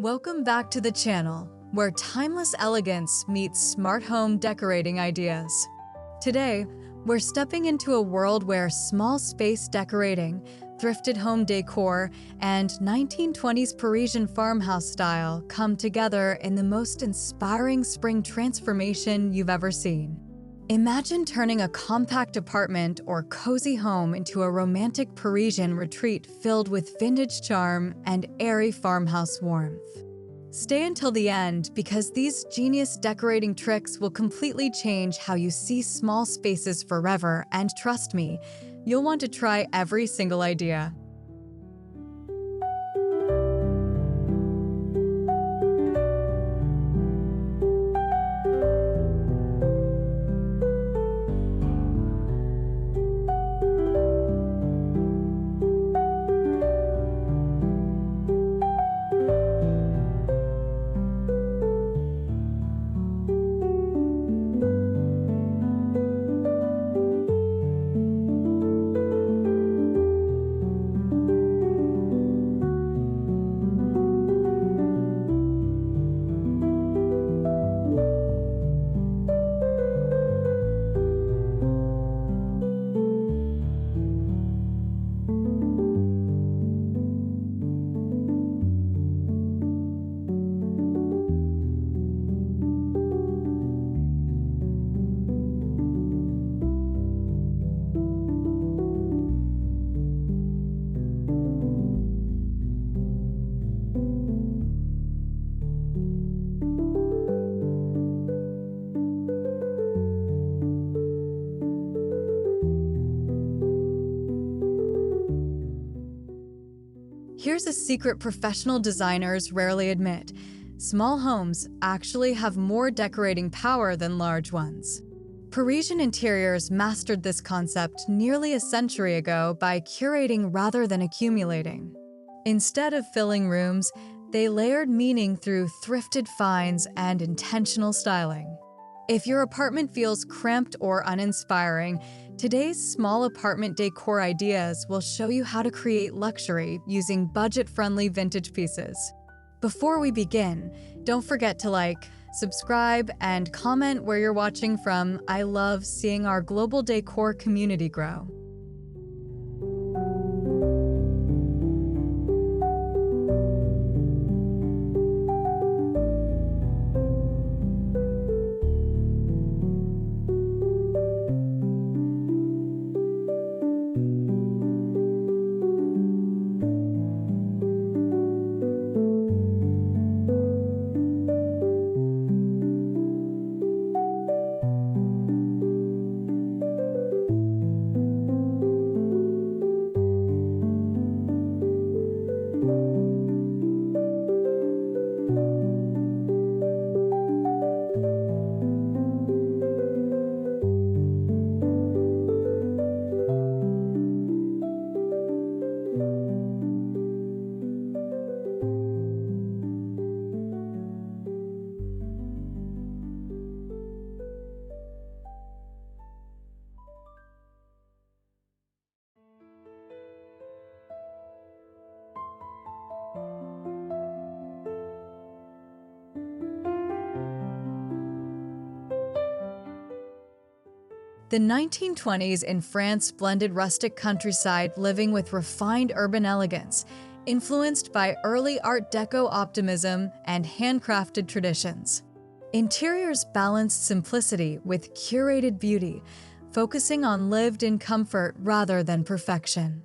Welcome back to the channel, where timeless elegance meets smart home decorating ideas. Today, we're stepping into a world where small space decorating, thrifted home decor, and 1920s Parisian farmhouse style come together in the most inspiring spring transformation you've ever seen. Imagine turning a compact apartment or cozy home into a romantic Parisian retreat filled with vintage charm and airy farmhouse warmth. Stay until the end because these genius decorating tricks will completely change how you see small spaces forever, and trust me, you'll want to try every single idea. Here's a secret professional designers rarely admit. Small homes actually have more decorating power than large ones. Parisian interiors mastered this concept nearly a century ago by curating rather than accumulating. Instead of filling rooms, they layered meaning through thrifted finds and intentional styling. If your apartment feels cramped or uninspiring, today's small apartment decor ideas will show you how to create luxury using budget-friendly vintage pieces. Before we begin, don't forget to like, subscribe, and comment where you're watching from. I love seeing our global decor community grow. The 1920s in France blended rustic countryside living with refined urban elegance, influenced by early Art Deco optimism and handcrafted traditions. Interiors balanced simplicity with curated beauty, focusing on lived-in comfort rather than perfection.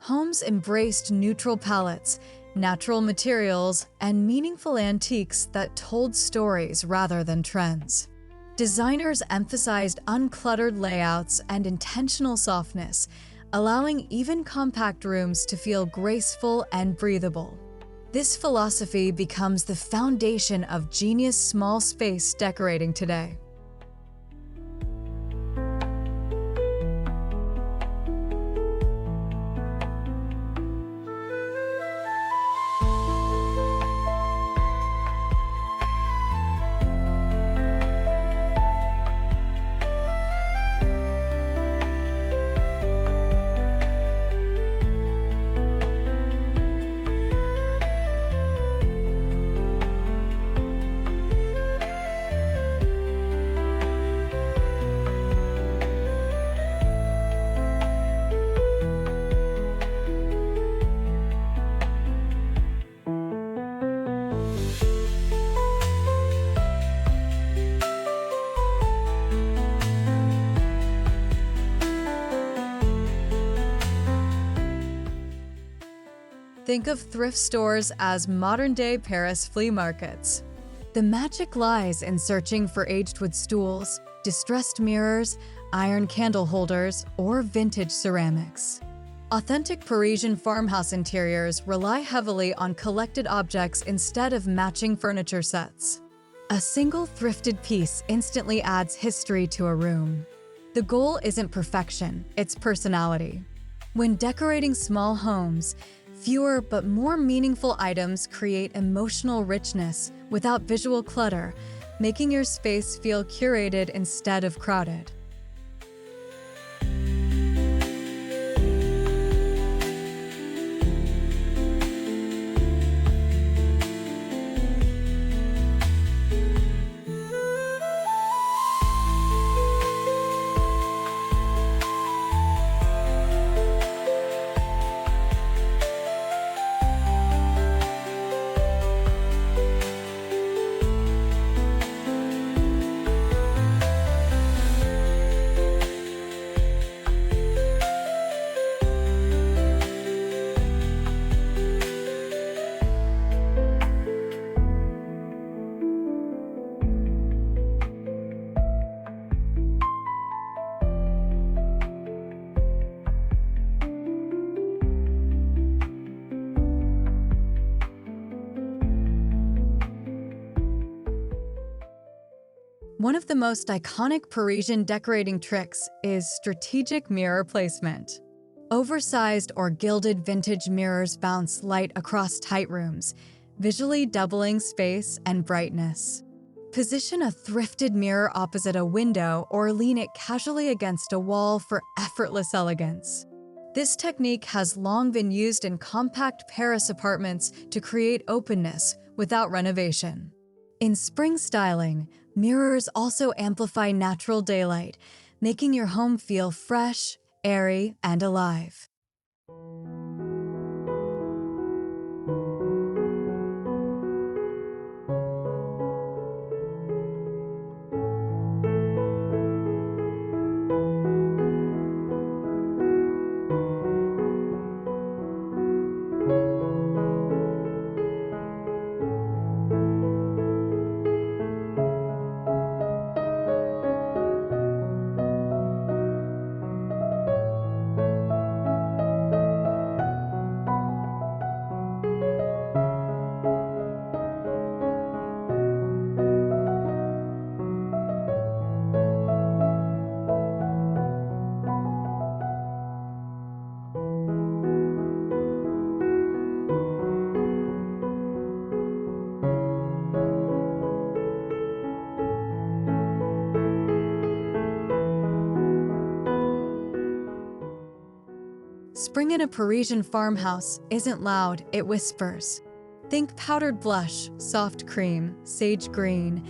Homes embraced neutral palettes, natural materials, and meaningful antiques that told stories rather than trends. Designers emphasized uncluttered layouts and intentional softness, allowing even compact rooms to feel graceful and breathable. This philosophy becomes the foundation of genius small space decorating today. Think of thrift stores as modern-day Paris flea markets. The magic lies in searching for aged wood stools, distressed mirrors, iron candle holders, or vintage ceramics. Authentic Parisian farmhouse interiors rely heavily on collected objects instead of matching furniture sets. A single thrifted piece instantly adds history to a room. The goal isn't perfection, it's personality. When decorating small homes, fewer but more meaningful items create emotional richness without visual clutter, making your space feel curated instead of crowded. One of the most iconic Parisian decorating tricks is strategic mirror placement. Oversized or gilded vintage mirrors bounce light across tight rooms, visually doubling space and brightness. Position a thrifted mirror opposite a window or lean it casually against a wall for effortless elegance. This technique has long been used in compact Paris apartments to create openness without renovation. In spring styling, mirrors also amplify natural daylight, making your home feel fresh, airy, and alive. Spring in a Parisian farmhouse isn't loud, it whispers. Think powdered blush, soft cream, sage green,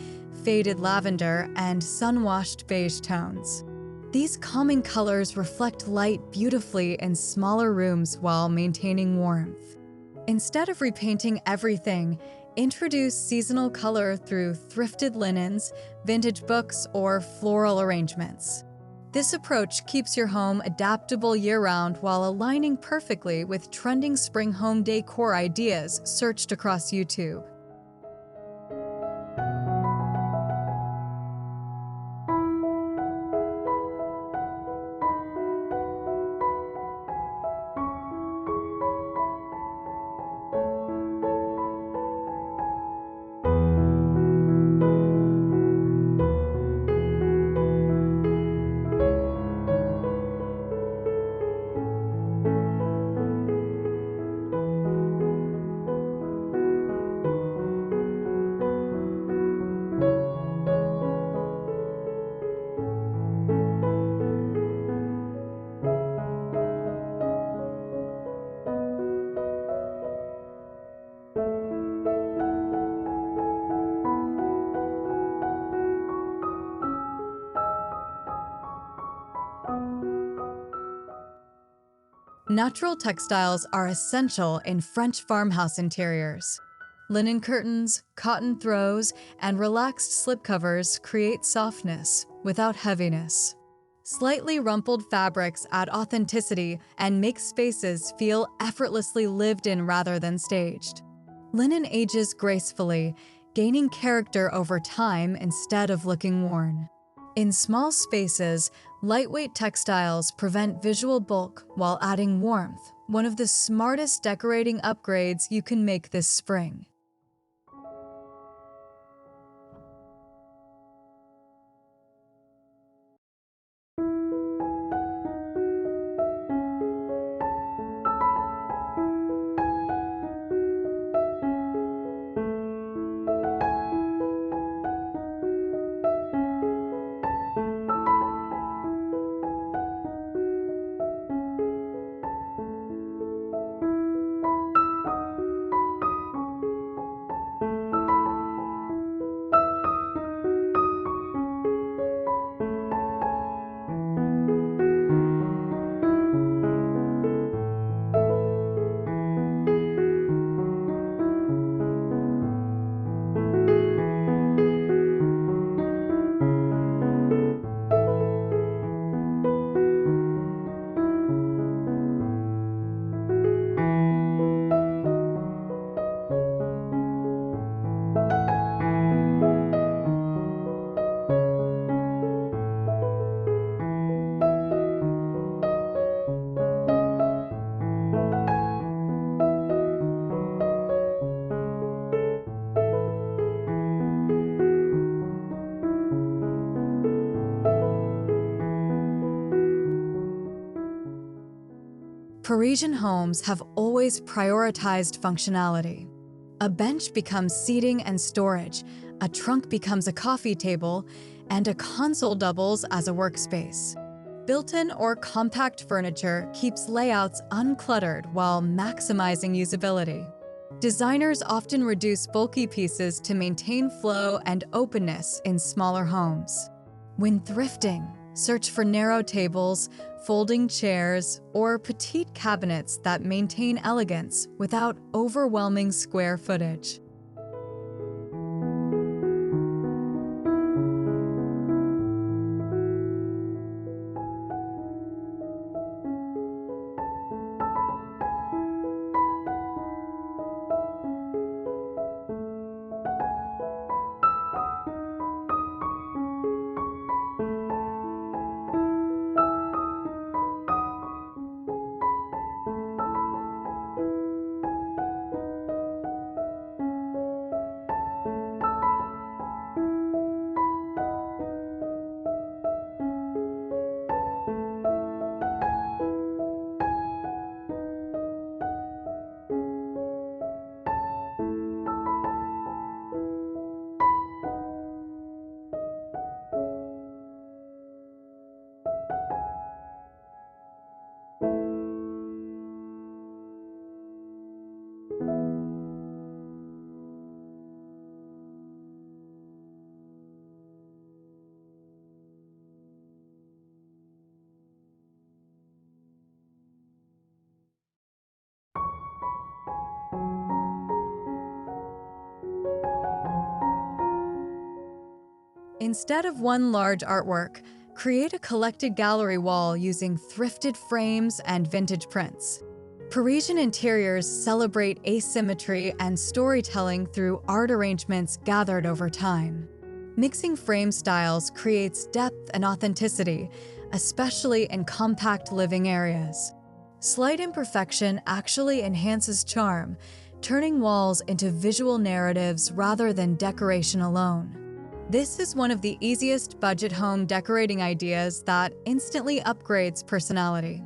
faded lavender, and sun-washed beige tones. These calming colors reflect light beautifully in smaller rooms while maintaining warmth. Instead of repainting everything, introduce seasonal color through thrifted linens, vintage books, or floral arrangements. This approach keeps your home adaptable year-round while aligning perfectly with trending spring home decor ideas searched across YouTube. Natural textiles are essential in French farmhouse interiors. Linen curtains, cotton throws, and relaxed slipcovers create softness without heaviness. Slightly rumpled fabrics add authenticity and make spaces feel effortlessly lived in rather than staged. Linen ages gracefully, gaining character over time instead of looking worn. In small spaces, lightweight textiles prevent visual bulk while adding warmth, one of the smartest decorating upgrades you can make this spring. Parisian homes have always prioritized functionality. A bench becomes seating and storage, a trunk becomes a coffee table, and a console doubles as a workspace. Built-in or compact furniture keeps layouts uncluttered while maximizing usability. Designers often reduce bulky pieces to maintain flow and openness in smaller homes. When thrifting, search for narrow tables, folding chairs, or petite cabinets that maintain elegance without overwhelming square footage. Instead of one large artwork, create a collected gallery wall using thrifted frames and vintage prints. Parisian interiors celebrate asymmetry and storytelling through art arrangements gathered over time. Mixing frame styles creates depth and authenticity, especially in compact living areas. Slight imperfection actually enhances charm, turning walls into visual narratives rather than decoration alone. This is one of the easiest budget home decorating ideas that instantly upgrades personality.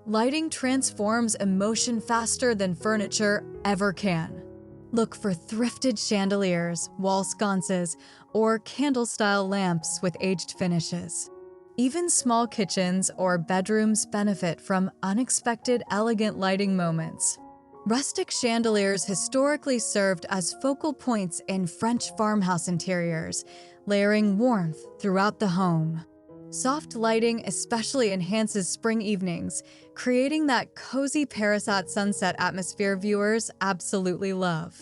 Lighting transforms emotion faster than furniture ever can. Look for thrifted chandeliers, wall sconces, or candle-style lamps with aged finishes. Even small kitchens or bedrooms benefit from unexpected, elegant lighting moments. Rustic chandeliers historically served as focal points in French farmhouse interiors, layering warmth throughout the home. Soft lighting especially enhances spring evenings, creating that cozy Paris at sunset atmosphere viewers absolutely love.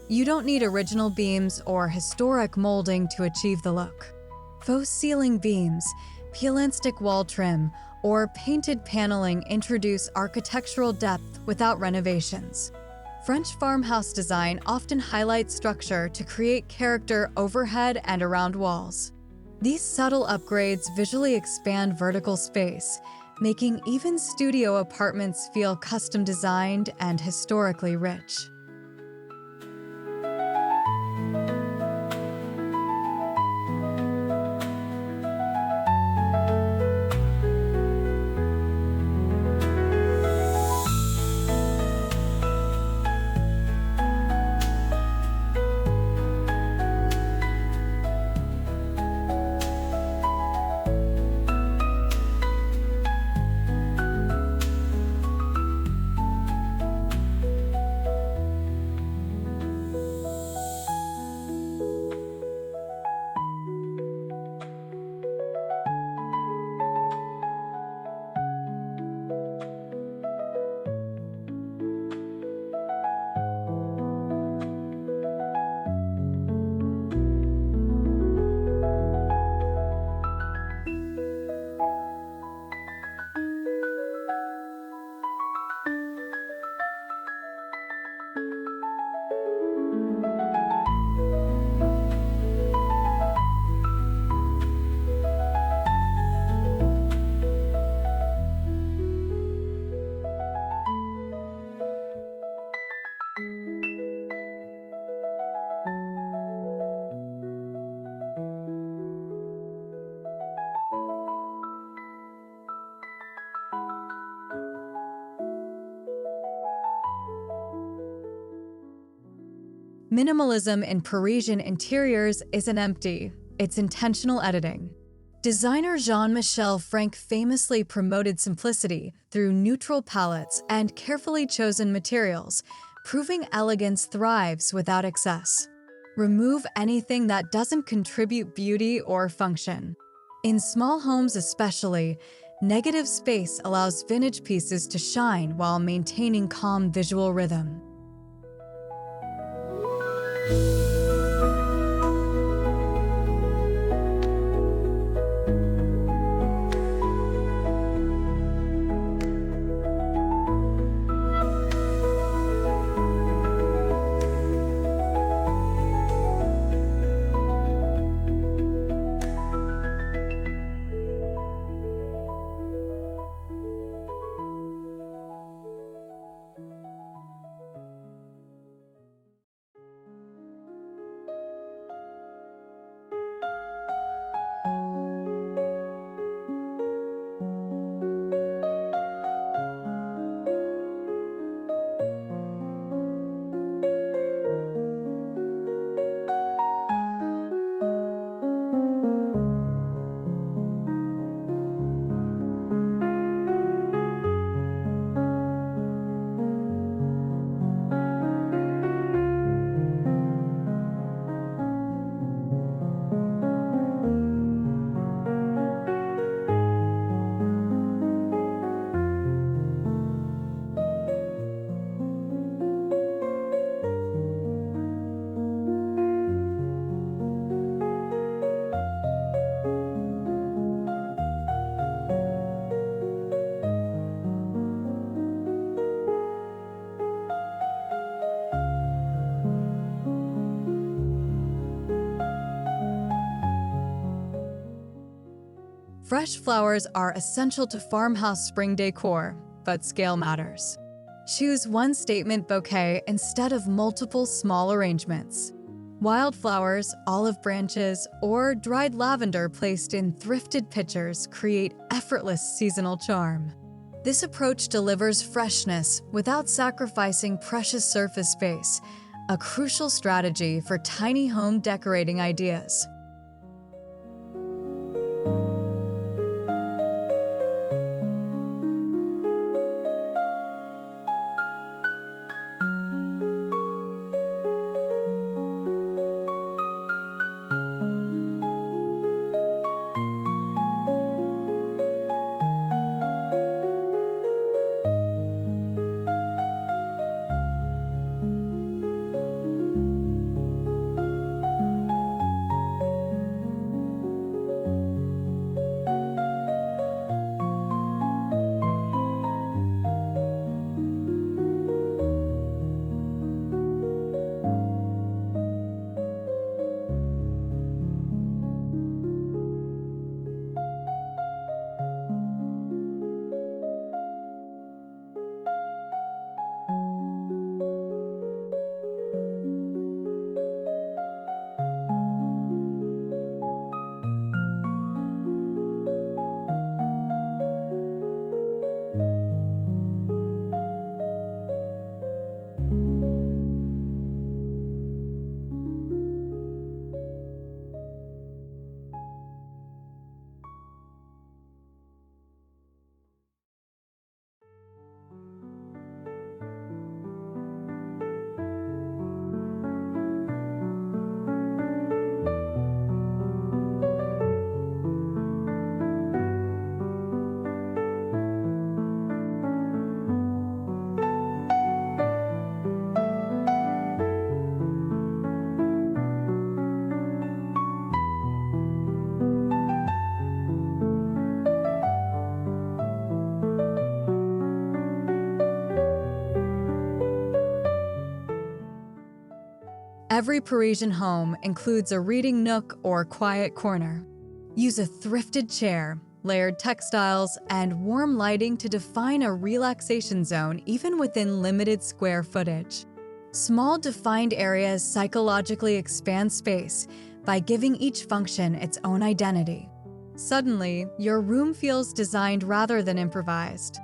You don't need original beams or historic molding to achieve the look. Faux ceiling beams, peel-and-stick wall trim, or painted paneling introduce architectural depth without renovations. French farmhouse design often highlights structure to create character overhead and around walls. These subtle upgrades visually expand vertical space, making even studio apartments feel custom designed and historically rich. Minimalism in Parisian interiors isn't empty, it's intentional editing. Designer Jean-Michel Frank famously promoted simplicity through neutral palettes and carefully chosen materials, proving elegance thrives without excess. Remove anything that doesn't contribute beauty or function. In small homes especially, negative space allows vintage pieces to shine while maintaining calm visual rhythm. Fresh flowers are essential to farmhouse spring decor, but scale matters. Choose one statement bouquet instead of multiple small arrangements. Wildflowers, olive branches, or dried lavender placed in thrifted pitchers create effortless seasonal charm. This approach delivers freshness without sacrificing precious surface space, a crucial strategy for tiny home decorating ideas. Every Parisian home includes a reading nook or quiet corner. Use a thrifted chair, layered textiles, and warm lighting to define a relaxation zone even within limited square footage. Small defined areas psychologically expand space by giving each function its own identity. Suddenly, your room feels designed rather than improvised.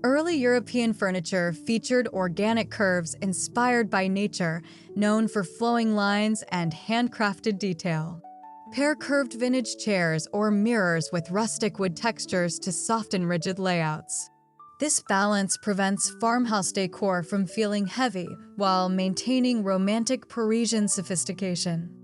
Early European furniture featured organic curves inspired by nature, known for flowing lines and handcrafted detail. Pair curved vintage chairs or mirrors with rustic wood textures to soften rigid layouts. This balance prevents farmhouse decor from feeling heavy while maintaining romantic Parisian sophistication.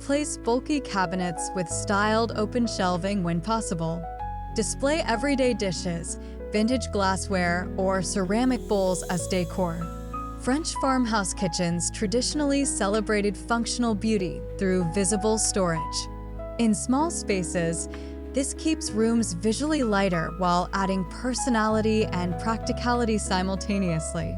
Replace bulky cabinets with styled open shelving when possible. Display everyday dishes, vintage glassware, or ceramic bowls as decor. French farmhouse kitchens traditionally celebrated functional beauty through visible storage. In small spaces, this keeps rooms visually lighter while adding personality and practicality simultaneously.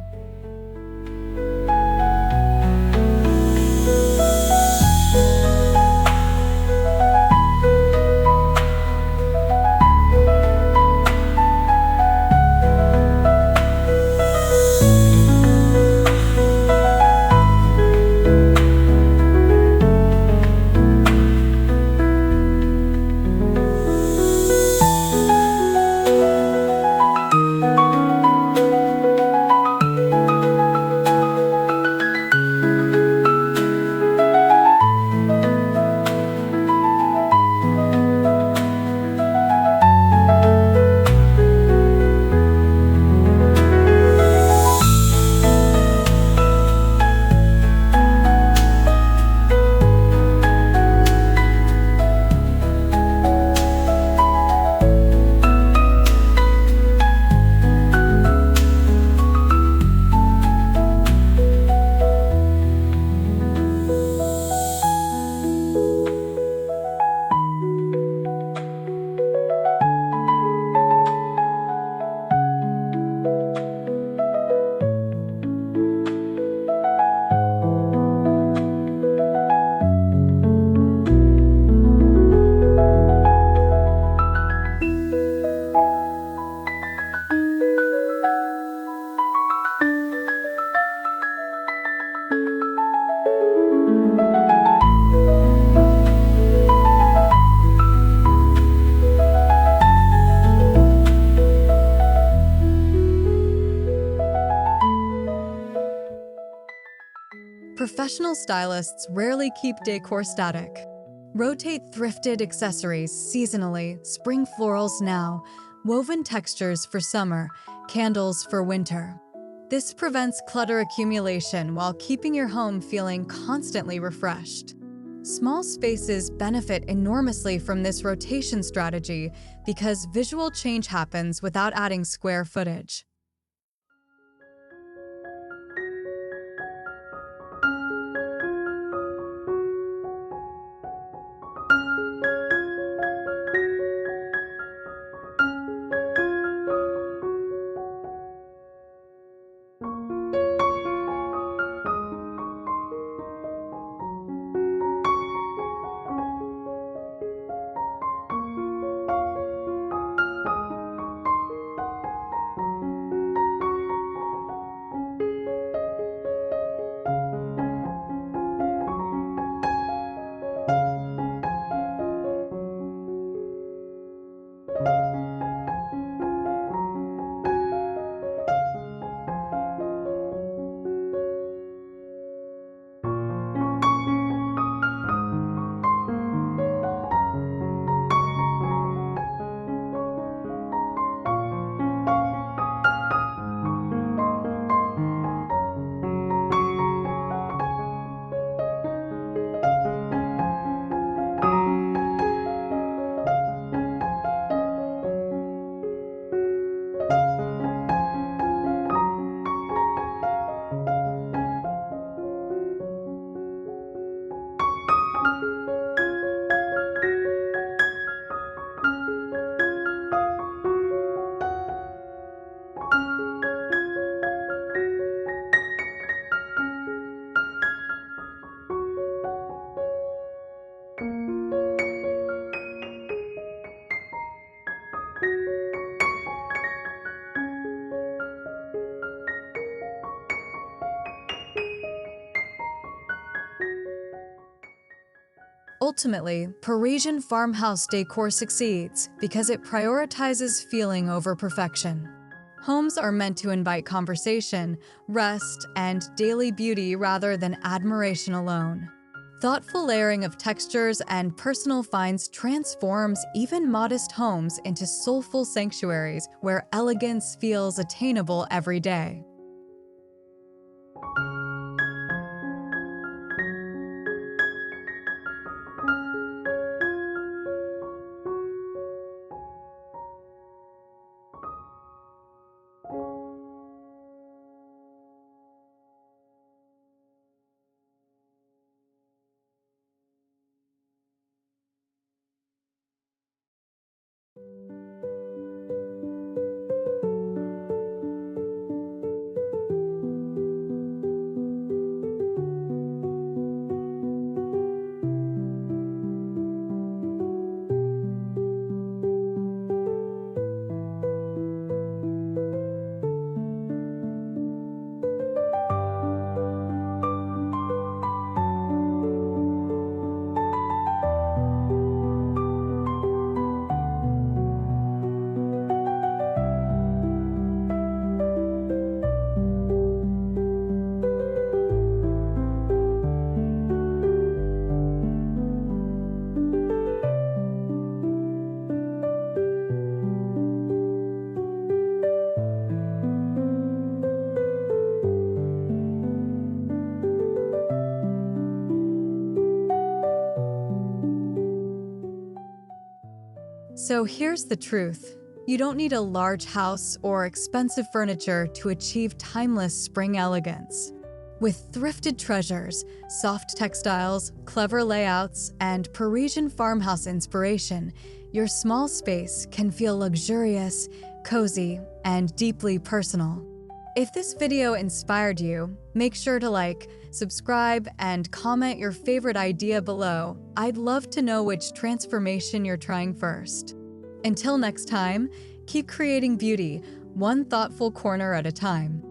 Professional stylists rarely keep decor static. Rotate thrifted accessories seasonally, spring florals now, woven textures for summer, candles for winter. This prevents clutter accumulation while keeping your home feeling constantly refreshed. Small spaces benefit enormously from this rotation strategy because visual change happens without adding square footage. Ultimately, Parisian farmhouse decor succeeds because it prioritizes feeling over perfection. Homes are meant to invite conversation, rest, and daily beauty rather than admiration alone. Thoughtful layering of textures and personal finds transforms even modest homes into soulful sanctuaries where elegance feels attainable every day. So here's the truth. You don't need a large house or expensive furniture to achieve timeless spring elegance. With thrifted treasures, soft textiles, clever layouts, and Parisian farmhouse inspiration, your small space can feel luxurious, cozy, and deeply personal. If this video inspired you, make sure to like, subscribe, and comment your favorite idea below. I'd love to know which transformation you're trying first. Until next time, keep creating beauty, one thoughtful corner at a time.